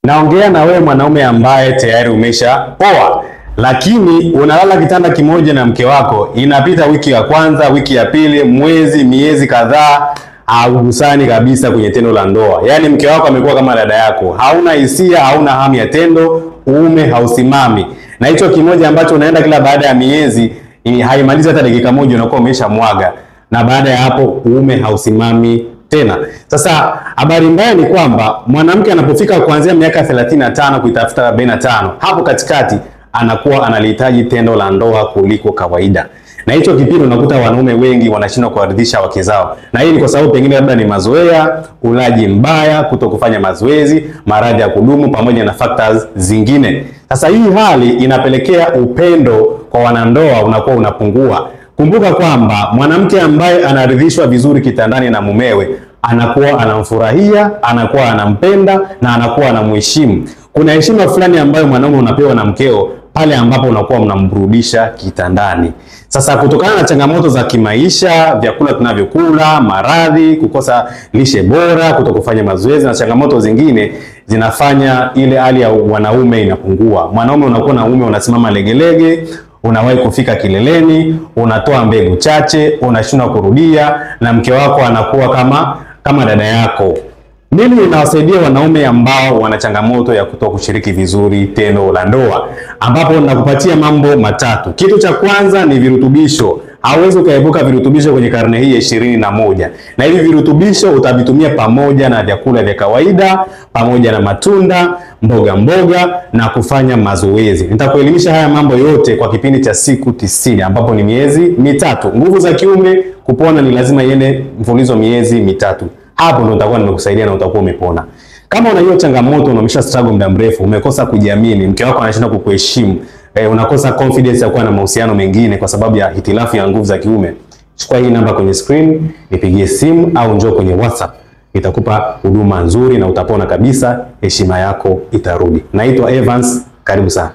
Naongea na wewe mwanaume ambaye tayari umeshaoa, lakini unalala kitanda kimoja na mke wako, inapita wiki ya kwanza, wiki ya pili, mwezi, miezi kadhaa, haugusani kabisa kwenye tendo la ndoa. Yaani mke wako amekuwa kama dada yako, hauna hisia, hauna hamu ya tendo, uume hausimami. Na hicho kimoja ambacho unaenda kila baada ya miezi, haimalizi hata dakika moja unakuwa umeshamwaga, na baada ya hapo uume hausimami tena. Sasa habari mbaya ni kwamba mwanamke anapofika kuanzia miaka 35 kuitafuta 45, hapo katikati anakuwa analihitaji tendo la ndoa kuliko kawaida. Na hicho kipindi unakuta wanaume wengi wanashindwa kuwaridhisha wake zao. Na hii ni kwa sababu pengine labda ni mazoea, ulaji mbaya, kutokufanya mazoezi, maradhi ya kudumu pamoja na factors zingine. Sasa hii hali inapelekea upendo kwa wanandoa unakuwa unapungua. Kumbuka kwamba mwanamke ambaye anaridhishwa vizuri kitandani na mumewe anakuwa anamfurahia, anakuwa anampenda na anakuwa anamheshimu. Kuna heshima fulani ambayo mwanaume unapewa na mkeo pale ambapo unakuwa mnamburudisha kitandani. Sasa kutokana na changamoto za kimaisha, vyakula tunavyokula, maradhi, kukosa lishe bora, kutokufanya mazoezi na changamoto zingine zinafanya ile hali ya wanaume inapungua. Mwanaume unakuwa na uume unasimama legelege, unawahi kufika kileleni, unatoa mbegu chache, unashindwa kurudia, na mke wako anakuwa kama dada yako. Mimi ninawasaidia wanaume ambao wana changamoto ya kushiriki vizuri tendo la ndoa, ambapo nakupatia mambo matatu. Kitu cha kwanza ni virutubisho. Hauwezi ukaepuka virutubisho kwenye karne hii ya 21. Na hivi virutubisho utavitumia pamoja na vyakula vya kawaida, pamoja na matunda, mboga na kufanya mazoezi. Nitakuelimisha haya mambo yote kwa kipindi cha siku 90 ambapo ni miezi mitatu. Nguvu za kiume kupona ni lazima iende mfululizo miezi mitatu. Hapo ndo utakuwa nimekusaidia na utakuwa umepona. Kama una hiyo changamoto, umesha struggle muda mrefu, umekosa kujiamini, mke wako anashinda kukuheshimu, unakosa confidence ya kuwa na mahusiano mengine kwa sababu ya hitilafu ya nguvu za kiume, chukua hii namba kwenye screen, nipigie simu au njoo kwenye WhatsApp. Itakupa huduma nzuri na utapona kabisa, heshima yako itarudi. Naitwa Evans, karibu sana.